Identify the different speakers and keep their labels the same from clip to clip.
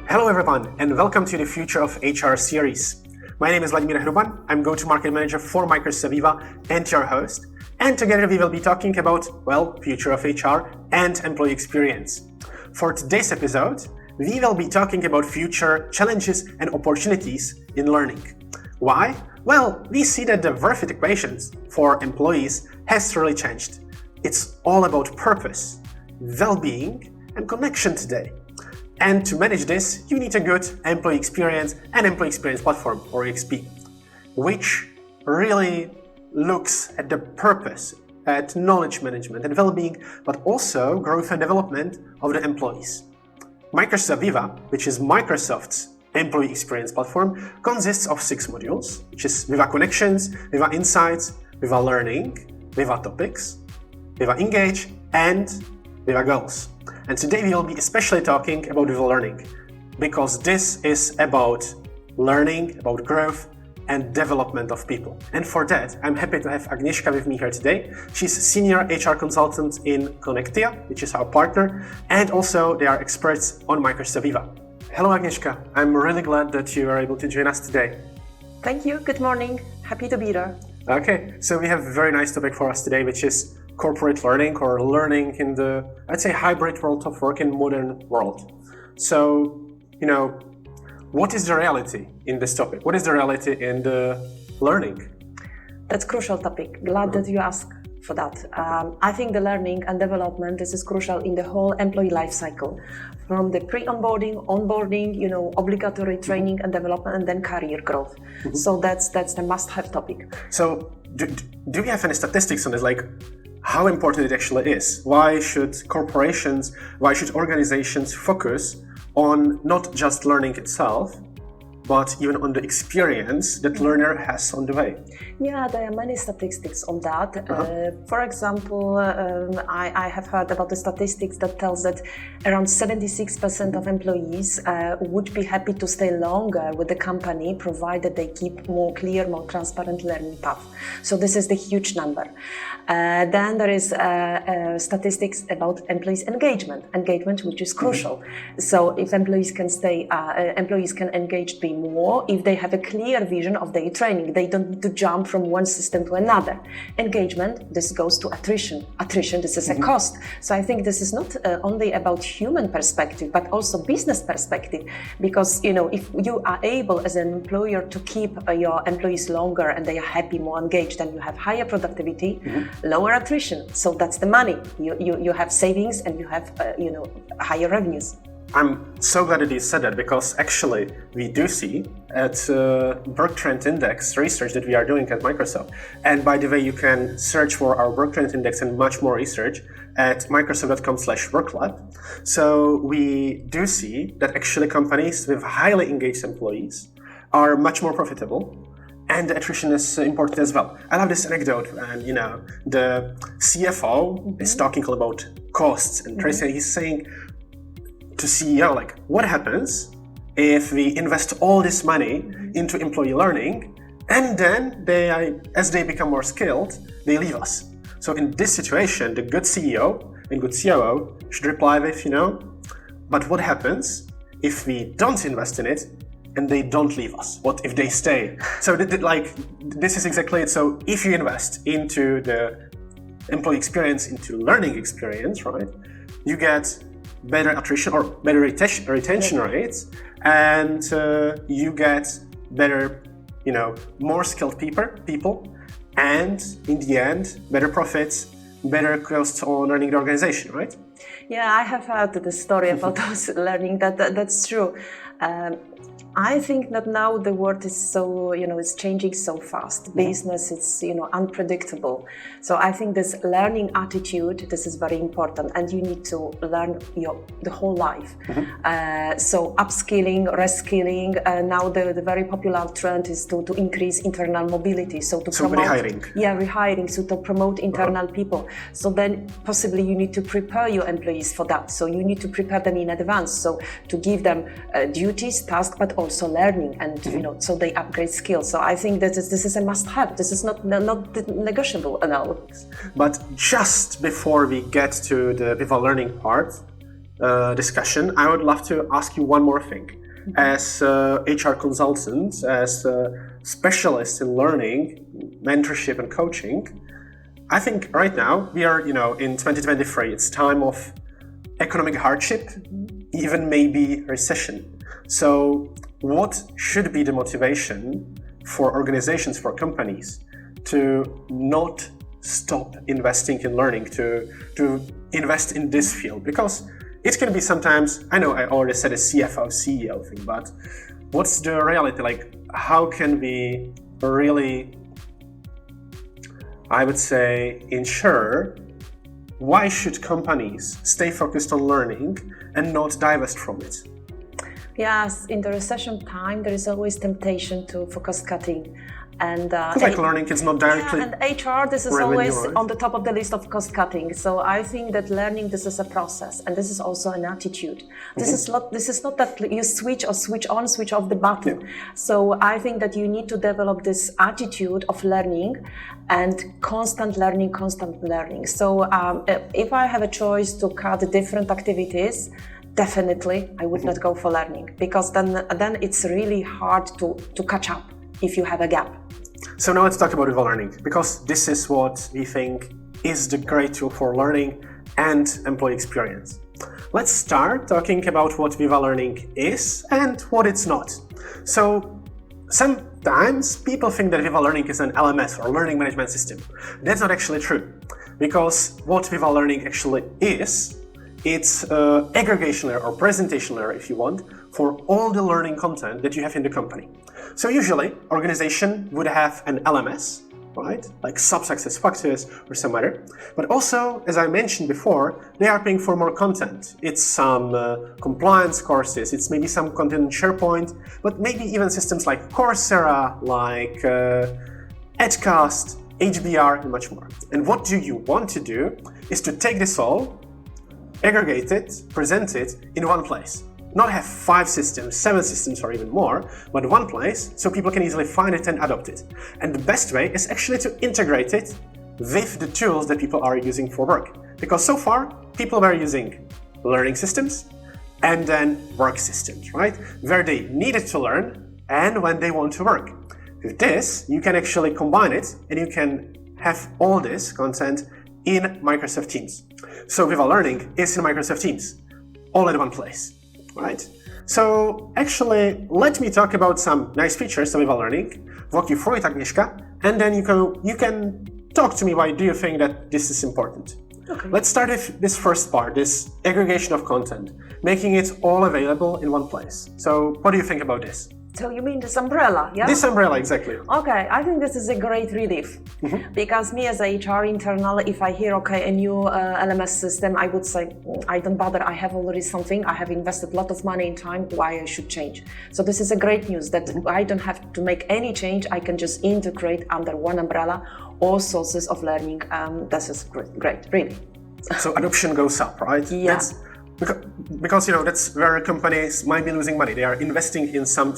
Speaker 1: Hello everyone, and welcome to the Future of HR series. My name is Vladimir Hruban. I'm Go-to-Market Manager for Microsoft Viva and your host. And together we will be talking about, future of HR and employee experience. For today's episode, we will be talking about future challenges and opportunities in learning. Why? Well, we see that the worth equations for employees has really changed. It's all about purpose, well-being, and connection today. And to manage this, you need a good employee experience and employee experience platform, or EXP, which really looks at the purpose, at knowledge management and well-being, but also growth and development of the employees. Microsoft Viva, which is Microsoft's employee experience platform, consists of 6 modules, which is Viva Connections, Viva Insights, Viva Learning, Viva Topics, Viva Engage, and Viva Goals. And today we will be especially talking about Viva Learning, because this is about learning, about growth and development of people. And for that, I'm happy to have Agnieszka with me here today. She's Senior HR Consultant in CONECTIO, which is our partner, and also they are experts on Microsoft Viva. Hello Agnieszka, I'm really glad that you are able to join us today.
Speaker 2: Thank you, good morning, happy to be there.
Speaker 1: Okay, so we have a very nice topic for us today, which is corporate learning, or learning in the, I'd say, hybrid world of work in modern world. So, what is the reality in this topic? What is the reality in the learning?
Speaker 2: That's a crucial topic. Glad that you asked for that. I think the learning and development, this is crucial in the whole employee life cycle. From the pre-onboarding, onboarding, obligatory training and development, and then career growth. Mm-hmm. So that's the must-have topic.
Speaker 1: So do we have any statistics on this? Like, how important it actually is? Why should organizations focus on not just learning itself, but even on the experience that learner has on the way?
Speaker 2: Yeah, there are many statistics on that. For example, I have heard about the statistics that tells that around 76% of employees would be happy to stay longer with the company, provided they keep more clear, more transparent learning path. So this is the huge number. Then there is statistics about employees' engagement, which is crucial. So if employees can stay, employees can engage, be more if they have a clear vision of their training. They don't need to jump from one system to another. Engagement, this goes to attrition. This is a cost. So I think this is not only about human perspective, but also business perspective. Because, if you are able as an employer to keep your employees longer and they are happy, more engaged, then you have higher productivity, lower attrition. So that's the money. You have savings and you have, higher revenues.
Speaker 1: I'm so glad that you said that, because actually we do see at Work Trend Index research that we are doing at Microsoft. And by the way, you can search for our Work Trend Index and much more research at microsoft.com/worklab. So we do see that actually companies with highly engaged employees are much more profitable. And the attrition is important as well. I love this anecdote, and the CFO is talking about costs, and he's saying to CEO, what happens if we invest all this money into employee learning, and then as they become more skilled, they leave us. So in this situation, the good CEO and good COO should reply with, but what happens if we don't invest in it and they don't leave us? What if they stay? So this is exactly it. So if you invest into the employee experience, into learning experience, right, you get better attrition or better retention rates, and you get better, more skilled people, and in the end, better profits, better costs on running the organization, right?
Speaker 2: Yeah, I have heard the story about those learning. That's true. I think that now the world is so, it's changing so fast. Business is, unpredictable. So I think this learning attitude, this is very important, and you need to learn the whole life. So upskilling, reskilling. Now the very popular trend is to increase internal mobility. So promote
Speaker 1: rehiring.
Speaker 2: Yeah, rehiring. So to promote internal people. So then possibly you need to prepare your employees for that. So you need to prepare them in advance. So to give them duties, tasks, but also learning, and so they upgrade skills. So I think that this is a must-have. This is not negotiable at all.
Speaker 1: But just before we get to the Viva Learning part, discussion, I would love to ask you one more thing. As HR consultants, as specialists in learning, mentorship and coaching, I think right now we are, in 2023, it's time of economic hardship, even maybe recession. So what should be the motivation for organizations, for companies to not stop investing in learning, to invest in this field? Because it can be sometimes, I know I already said a CFO, CEO thing, but what's the reality? Like, how can we really, I would say, ensure why should companies stay focused on learning and not divest from it?
Speaker 2: Yes, in the recession time, there is always temptation to focus cutting. And
Speaker 1: like learning is not directly.
Speaker 2: Yeah, and HR, this is
Speaker 1: revenue,
Speaker 2: always
Speaker 1: right?
Speaker 2: on the top of the list of cost cutting. So I think that learning, this is a process, and this is also an attitude. This is not that you switch on, switch off the button. Yeah. So I think that you need to develop this attitude of learning and constant learning. So if I have a choice to cut different activities, definitely I would not go for learning, because then it's really hard to catch up if you have a gap.
Speaker 1: So now let's talk about Viva Learning, because this is what we think is the great tool for learning and employee experience. Let's start talking about what Viva Learning is and what it's not. So sometimes people think that Viva Learning is an LMS or learning management system. That's not actually true, because what Viva Learning actually is, it's an aggregation layer or presentation layer, if you want, for all the learning content that you have in the company. So usually, organization would have an LMS, right? Like sub-success factors or some other. But also, as I mentioned before, they are paying for more content. It's some compliance courses, it's maybe some content in SharePoint, but maybe even systems like Coursera, like Edcast, HBR, and much more. And what do you want to do is to take this all, aggregate it, present it in one place. Not have 5 systems, 7 systems or even more, but one place so people can easily find it and adopt it. And the best way is actually to integrate it with the tools that people are using for work. Because so far, people were using learning systems and then work systems, right? Where they needed to learn and when they want to work. With this, you can actually combine it and you can have all this content in Microsoft Teams. So Viva Learning is in Microsoft Teams, all in one place. Right. So actually, let me talk about some nice features of Viva Learning, walk you through it, Agnieszka, and then you can talk to me why do you think that this is important. Okay. Let's start with this first part, this aggregation of content, making it all available in one place. So what do you think about this?
Speaker 2: So you mean this umbrella, yeah?
Speaker 1: This umbrella, exactly.
Speaker 2: Okay, I think this is a great relief. Because me as a HR internal, if I hear, a new LMS system, I would say, I don't bother, I have already something, I have invested a lot of money and time, why I should change? So this is a great news that I don't have to make any change, I can just integrate under one umbrella all sources of learning. This is great, really.
Speaker 1: So adoption goes up, right?
Speaker 2: Yeah.
Speaker 1: Because that's where companies might be losing money. They are investing in some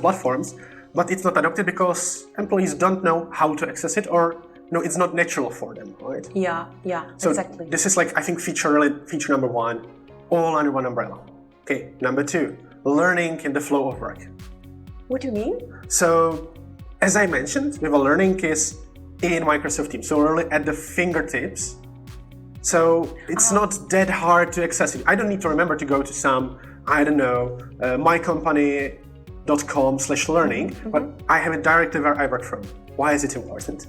Speaker 1: platforms, but it's not adopted because employees don't know how to access it, or it's not natural for them, right?
Speaker 2: Yeah,
Speaker 1: so
Speaker 2: exactly.
Speaker 1: This is I think feature number 1, all under one umbrella. Okay, number 2, learning in the flow of work.
Speaker 2: What do you mean?
Speaker 1: So, as I mentioned, Viva Learning is in Microsoft Teams, so really at the fingertips. So it's not that hard to access it. I don't need to remember to go to some, mycompany.com/learning, but I have it directly where I work from. Why is it important?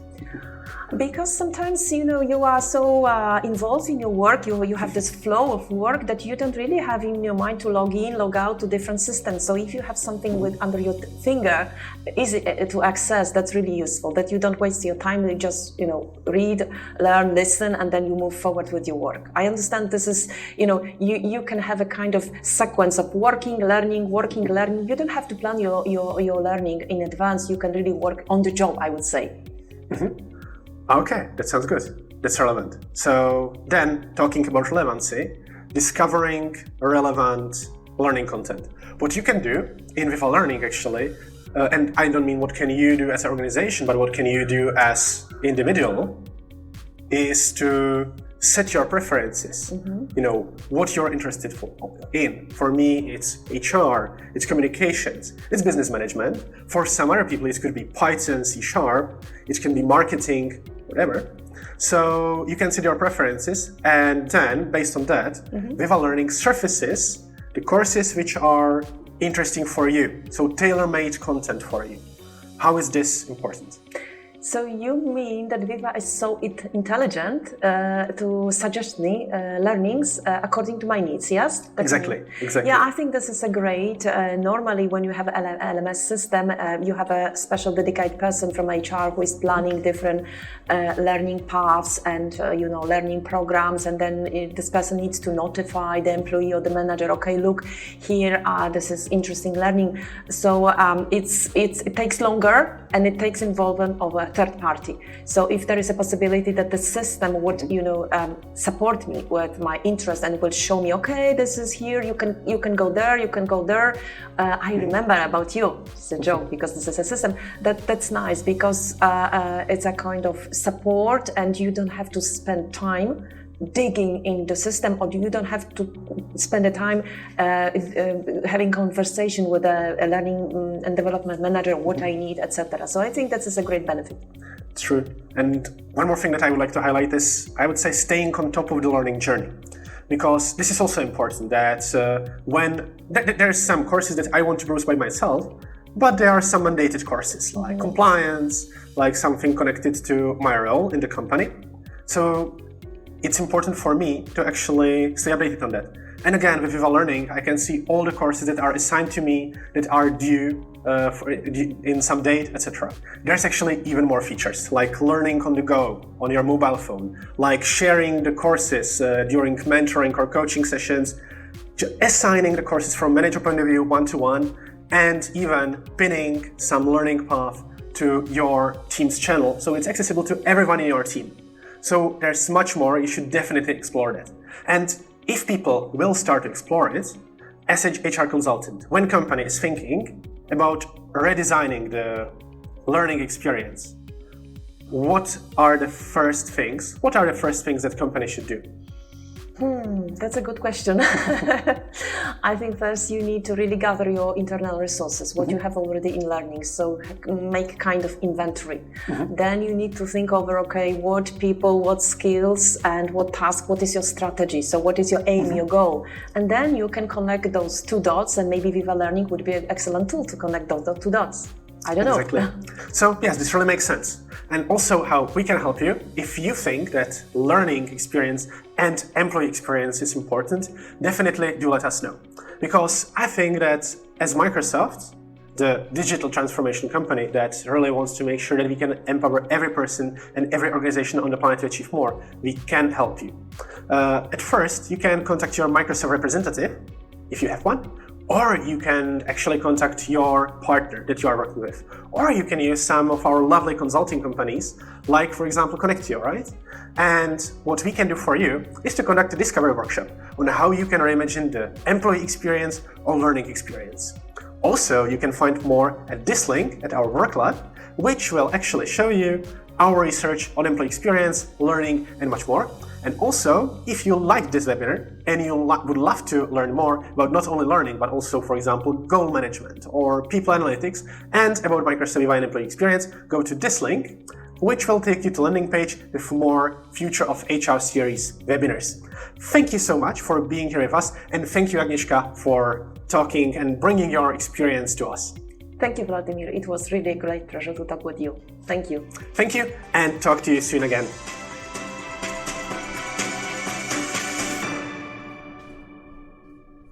Speaker 2: Because sometimes, you are so involved in your work, you have this flow of work that you don't really have in your mind to log in, log out to different systems. So if you have something under your finger, easy to access, that's really useful, that you don't waste your time, you just, read, learn, listen, and then you move forward with your work. I understand this is, you can have a kind of sequence of working, learning. You don't have to plan your learning in advance. You can really work on the job, I would say.
Speaker 1: Okay, that sounds good. That's relevant. So then, talking about relevancy, discovering relevant learning content. What you can do in Viva Learning, actually, and I don't mean what can you do as an organization, but what can you do as individual, is to set your preferences, you know, what you're interested in. For me, it's HR, it's communications, it's business management. For some other people, it could be Python, C#, it can be marketing, whatever. So you can set your preferences, and then based on that, Viva Learning surfaces the courses which are interesting for you. So tailor-made content for you. How is this important?
Speaker 2: So you mean that Viva is so intelligent to suggest me learnings according to my needs, yes?
Speaker 1: Exactly.
Speaker 2: Yeah, I think this is a great. Normally, when you have an LMS system, you have a special dedicated person from HR who is planning different learning paths and learning programs, and then this person needs to notify the employee or the manager. Okay, look, here this is interesting learning. So it takes longer and it takes involvement of a third party. So if there is a possibility that the system would, support me with my interest and will show me, okay, this is here, you can go there, you can go there. I remember about you. It's a joke because this is a system. That's nice because it's a kind of support, and you don't have to spend time digging in the system, or you don't have to spend the time having conversation with a learning and development manager, what I need, etc. So I think that is a great benefit.
Speaker 1: It's true. And one more thing that I would like to highlight is, I would say, staying on top of the learning journey. Because this is also important, that when there's some courses that I want to browse by myself, but there are some mandated courses like compliance, like something connected to my role in the company. So it's important for me to actually stay updated on that. And again, with Viva Learning, I can see all the courses that are assigned to me, that are due in some date, etc. There's actually even more features, like learning on the go on your mobile phone, like sharing the courses during mentoring or coaching sessions, assigning the courses from manager point of view one-to-one, and even pinning some learning path to your team's channel, so it's accessible to everyone in your team. So there's much more. You should definitely explore that. And if people will start to explore it, as an HR consultant, when company is thinking about redesigning the learning experience, what are the first things that company should do?
Speaker 2: That's a good question. I think first you need to really gather your internal resources, what you have already in learning, so make kind of inventory. Then you need to think over, okay, what people, what skills, and what task, what is your strategy, so what is your aim, your goal. And then you can connect those two dots, and maybe Viva Learning would be an excellent tool to connect those two dots. I don't know.
Speaker 1: Exactly. So yes, this really makes sense. And also how we can help you. If you think that learning experience and employee experience is important, definitely do let us know. Because I think that as Microsoft, the digital transformation company that really wants to make sure that we can empower every person and every organization on the planet to achieve more, we can help you. At first, you can contact your Microsoft representative, if you have one, or you can actually contact your partner that you are working with. Or you can use some of our lovely consulting companies, like for example CONECTIO, right? And what we can do for you is to conduct a discovery workshop on how you can reimagine the employee experience or learning experience. Also, you can find more at this link at our work lab, which will actually show you our research on employee experience, learning, and much more. And also, if you liked this webinar and you would love to learn more about not only learning, but also, for example, goal management or people analytics and about Microsoft Viva and employee experience, go to this link, which will take you to the landing page with more Future of HR series webinars. Thank you so much for being here with us, and thank you, Agnieszka, for talking and bringing your experience to us.
Speaker 2: Thank you, Vladimir. It was really a great pleasure to talk with you. Thank you.
Speaker 1: Thank you, and talk to you soon again.